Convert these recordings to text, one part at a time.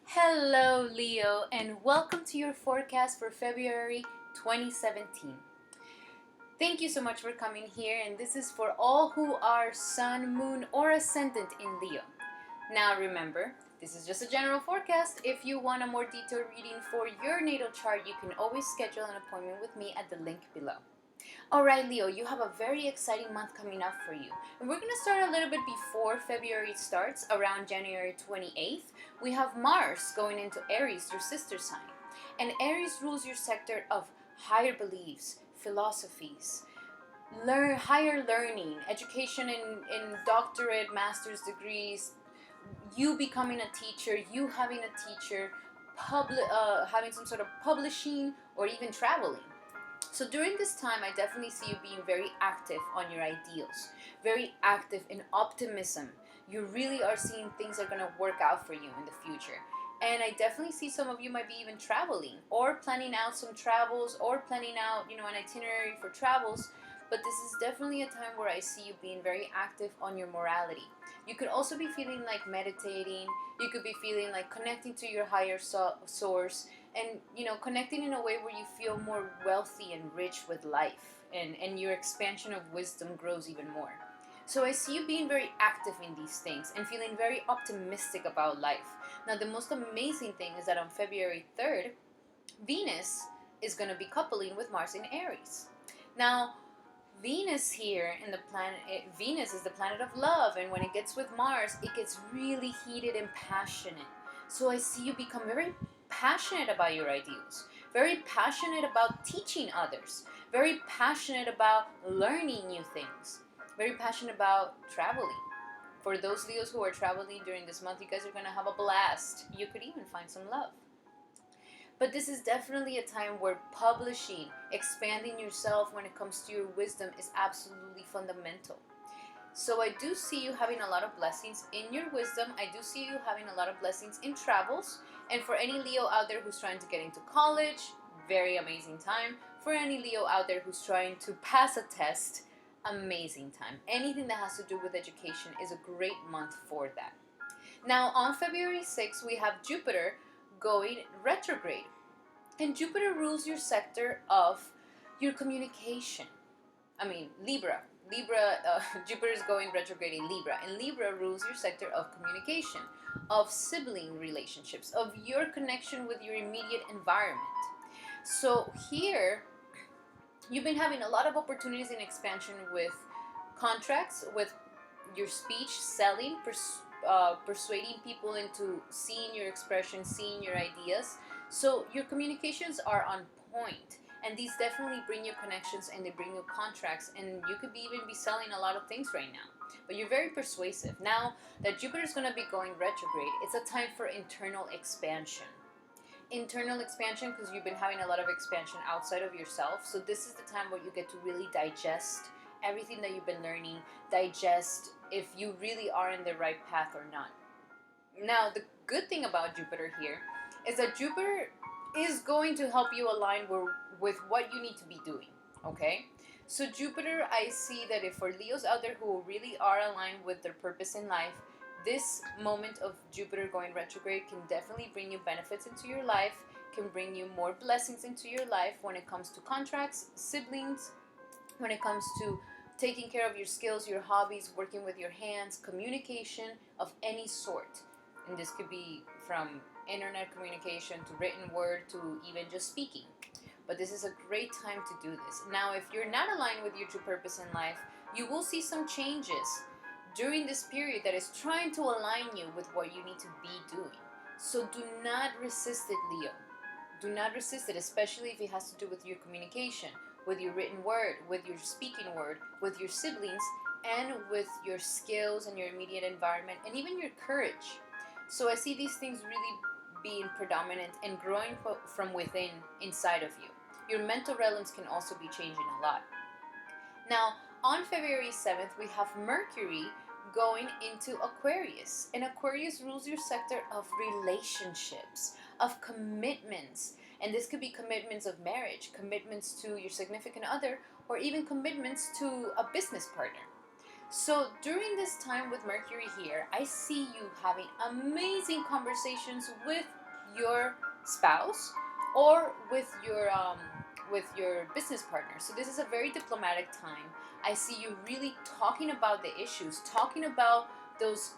Hello, Leo, and welcome to your forecast for February 2017. Thank you so much for coming here, and this is for all who are Sun, Moon, or Ascendant in Leo. Now, remember, this is just a general forecast. If you want a more detailed reading for your natal chart, you can always schedule an appointment with me at the link below. Alright, Leo, you have a very exciting month coming up for you. And we're going to start a little bit before February starts, around January 28th. We have Mars going into Aries, your sister sign. And Aries rules your sector of higher beliefs, philosophies, higher learning, education in doctorate, master's degrees, you becoming a teacher, you having a teacher, having some sort of publishing, or even traveling. So during this time, I definitely see you being very active on your ideals, very active in optimism. You really are seeing things are going to work out for you in the future. And I definitely see some of you might be even traveling or planning out some travels or planning out, an itinerary for travels. But this is definitely a time where I see you being very active on your morality. You could also be feeling like meditating. You could be feeling like connecting to your higher source and connecting in a way where you feel more wealthy and rich with life, and your expansion of wisdom grows even more. So I see you being very active in these things and feeling very optimistic about life. Now, the most amazing thing is that on February 3rd, Venus is going to be coupling with Mars in Aries. Now, Venus here in the planet, Venus is the planet of love, and when it gets with Mars, it gets really heated and passionate. So I see you become very passionate about your ideals, very passionate about teaching others, very passionate about learning new things, very passionate about traveling. For those Leos who are traveling during this month, you guys are going to have a blast. You could even find some love. But this is definitely a time where publishing, expanding yourself when it comes to your wisdom is absolutely fundamental. So I do see you having a lot of blessings in your wisdom. I do see you having a lot of blessings in travels. And for any Leo out there who's trying to get into college, very amazing time. For any Leo out there who's trying to pass a test, amazing time. Anything that has to do with education is a great month for that. Now, on February 6th, we have Jupiter going retrograde. And Jupiter rules your sector of your communication. Libra. Jupiter is going retrograde in Libra. And Libra rules your sector of communication, of sibling relationships, of your connection with your immediate environment. So here, you've been having a lot of opportunities in expansion with contracts, with your speech, selling, persuading people into seeing your expression, seeing your ideas. So your communications are on point, and these definitely bring you connections and they bring you contracts, and you could even be selling a lot of things right now. But you're very persuasive. Now that Jupiter is going to be going retrograde, it's a time for internal expansion. Internal expansion because you've been having a lot of expansion outside of yourself. So this is the time where you get to really digest everything that you've been learning, digest if you really are in the right path or not. Now, the good thing about Jupiter here is that Jupiter is going to help you align with what you need to be doing, okay? So Jupiter, I see that if for Leos out there who really are aligned with their purpose in life, this moment of Jupiter going retrograde can definitely bring you benefits into your life, can bring you more blessings into your life when it comes to contracts, siblings, when it comes to taking care of your skills, your hobbies, working with your hands, communication of any sort. And this could be from internet communication to written word to even just speaking. But this is a great time to do this. Now, if you're not aligned with your true purpose in life, you will see some changes during this period that is trying to align you with what you need to be doing. So do not resist it, Leo. Do not resist it, especially if it has to do with your communication, with your written word, with your speaking word, with your siblings, and with your skills and your immediate environment, and even your courage. So I see these things really being predominant and growing from within inside of you. Your mental realms can also be changing a lot. Now, on February 7th, we have Mercury going into Aquarius. And Aquarius rules your sector of relationships, of commitments. And this could be commitments of marriage, commitments to your significant other, or even commitments to a business partner. So during this time with Mercury here, I see you having amazing conversations with your spouse or with your business partner. So this is a very diplomatic time. I see you really talking about the issues, talking about those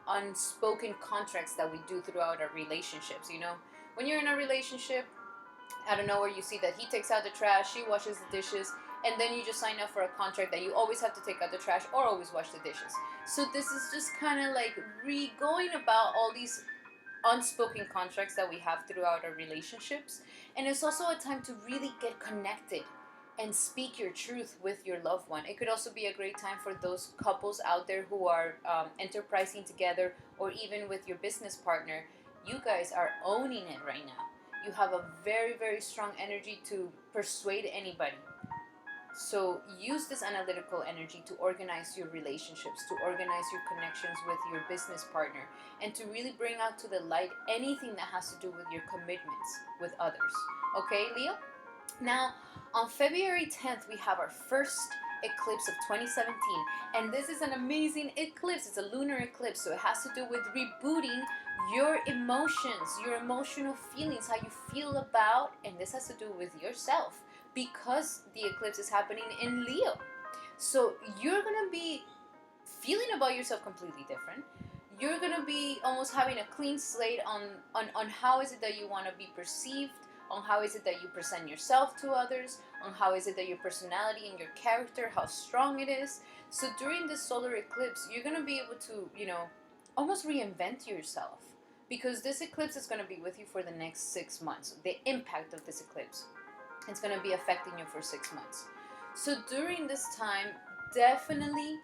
unspoken contracts that we do throughout our relationships. You know, when you're in a relationship, out of nowhere you see that he takes out the trash, she washes the dishes, and then you just sign up for a contract that you always have to take out the trash or always wash the dishes. So this is just kind of like going about all these unspoken contracts that we have throughout our relationships. And it's also a time to really get connected and speak your truth with your loved one. It could also be a great time for those couples out there who are enterprising together, or even with your business partner. You guys are owning it right now. You have a very, very strong energy to persuade anybody. So use this analytical energy to organize your relationships, to organize your connections with your business partner, and to really bring out to the light anything that has to do with your commitments with others. Okay, Leo? Now, on February 10th, we have our first eclipse of 2017, and this is an amazing eclipse. It's a lunar eclipse, so it has to do with rebooting your emotions, your emotional feelings, how you feel about, and this has to do with yourself, because the eclipse is happening in Leo. So you're gonna be feeling about yourself completely different. You're gonna be almost having a clean slate on how is it that you want to be perceived, on how is it that you present yourself to others, on how is it that your personality and your character, how strong it is. So during this solar eclipse, you're gonna be able to, almost reinvent yourself, because this eclipse is gonna be with you for the next 6 months. The impact of this eclipse, it's going to be affecting you for 6 months. So during this time, definitely,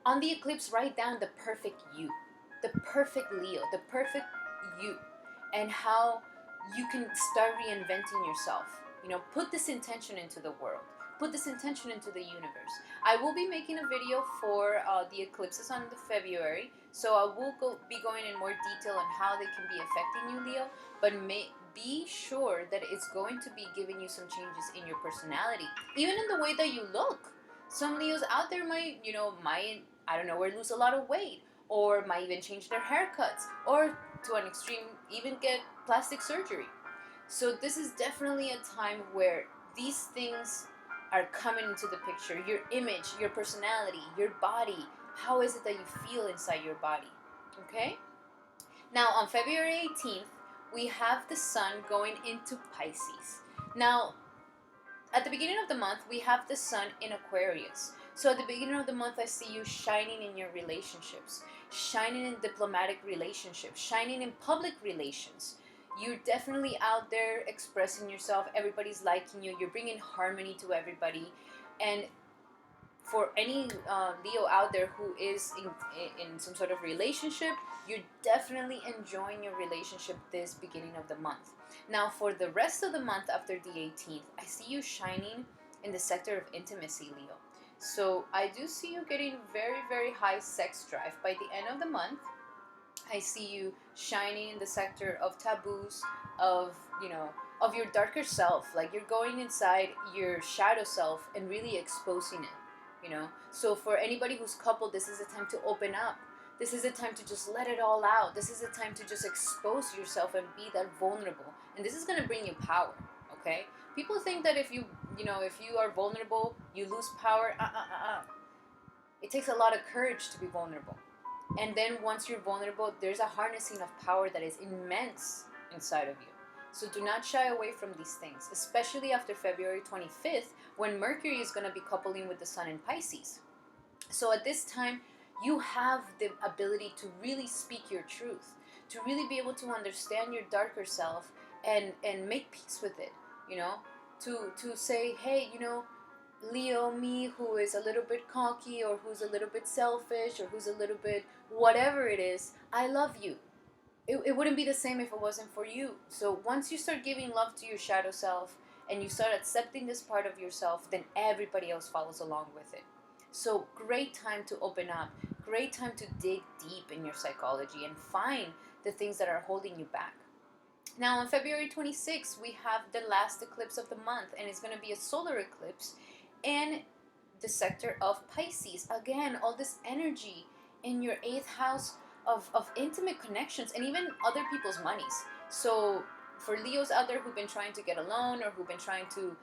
on the eclipse, write down the perfect you, the perfect Leo, the perfect you, and how you can start reinventing yourself. Put this intention into the world. Put this intention into the universe. I will be making a video for the eclipses on the February, so I will be going in more detail on how they can be affecting you, Leo. But be sure that it's going to be giving you some changes in your personality, even in the way that you look. Some Leos out there might, I don't know, or lose a lot of weight, or might even change their haircuts, or to an extreme, even get plastic surgery. So this is definitely a time where these things are coming into the picture. Your image, your personality, your body. How is it that you feel inside your body? Okay? Now, on February 18th, we have the sun going into Pisces. Now, at the beginning of the month, we have the sun in Aquarius. So at the beginning of the month, I see you shining in your relationships, shining in diplomatic relationships, shining in public relations. You're definitely out there expressing yourself. Everybody's liking you. You're bringing harmony to everybody. And for any Leo out there who is in some sort of relationship, you're definitely enjoying your relationship this beginning of the month. Now, for the rest of the month after the 18th, I see you shining in the sector of intimacy, Leo. So I do see you getting very, very high sex drive by the end of the month. I see you shining in the sector of taboos, of, of your darker self. Like you're going inside your shadow self and really exposing it. So for anybody who's coupled, this is a time to open up. This is a time to just let it all out. This is a time to just expose yourself and be that vulnerable. And this is going to bring you power, okay? People think that if you are vulnerable, you lose power. It takes a lot of courage to be vulnerable. And then once you're vulnerable, there's a harnessing of power that is immense inside of you. So do not shy away from these things, especially after February 25th, when Mercury is going to be coupling with the Sun in Pisces. So at this time, you have the ability to really speak your truth, to really be able to understand your darker self and make peace with it, to say, hey, Leo, me, who is a little bit cocky, or who's a little bit selfish, or who's a little bit whatever it is, I love you. It wouldn't be the same if it wasn't for you. So once you start giving love to your shadow self and you start accepting this part of yourself, then everybody else follows along with it. So great time to open up, great time to dig deep in your psychology and find the things that are holding you back. Now on February 26th, we have the last eclipse of the month, and it's going to be a solar eclipse. And the sector of Pisces. Again, all this energy in your eighth house of intimate connections and even other people's monies. So for Leos out there who've been trying to get a loan or who've been trying to,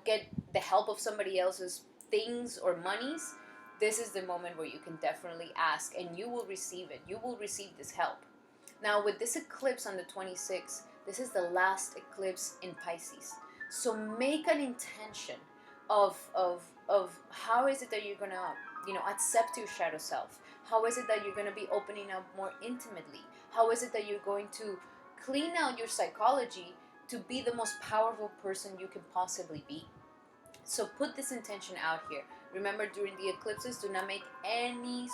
get the help of somebody else's things or monies, this is the moment where you can definitely ask and you will receive it. You will receive this help. Now, with this eclipse on the 26th, this is the last eclipse in Pisces. So make an intention of how is it that you're gonna, accept your shadow self? How is it that you're gonna be opening up more intimately? How is it that you're going to clean out your psychology to be the most powerful person you can possibly be? So put this intention out here. Remember, during the eclipses, do not make any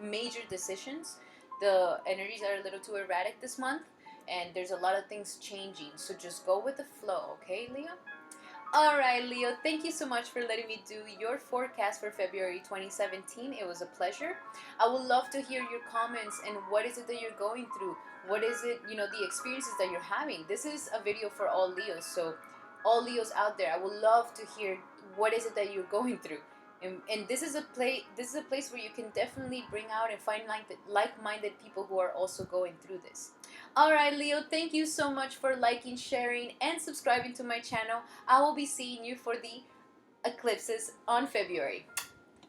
major decisions. The energies are a little too erratic this month, and there's a lot of things changing. So just go with the flow, okay, Leo? All right, Leo, thank you so much for letting me do your forecast for February 2017. It was a pleasure. I would love to hear your comments and what is it that you're going through? What is it, the experiences that you're having? This is a video for all Leos, so all Leos out there, I would love to hear what is it that you're going through. And this is a place where you can definitely bring out and find like-minded people who are also going through this. All right, Leo, thank you so much for liking, sharing, and subscribing to my channel. I will be seeing you for the eclipses on February.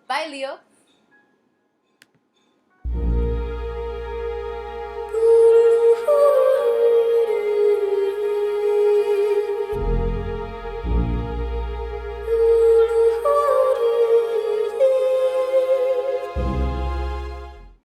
Bye, Leo.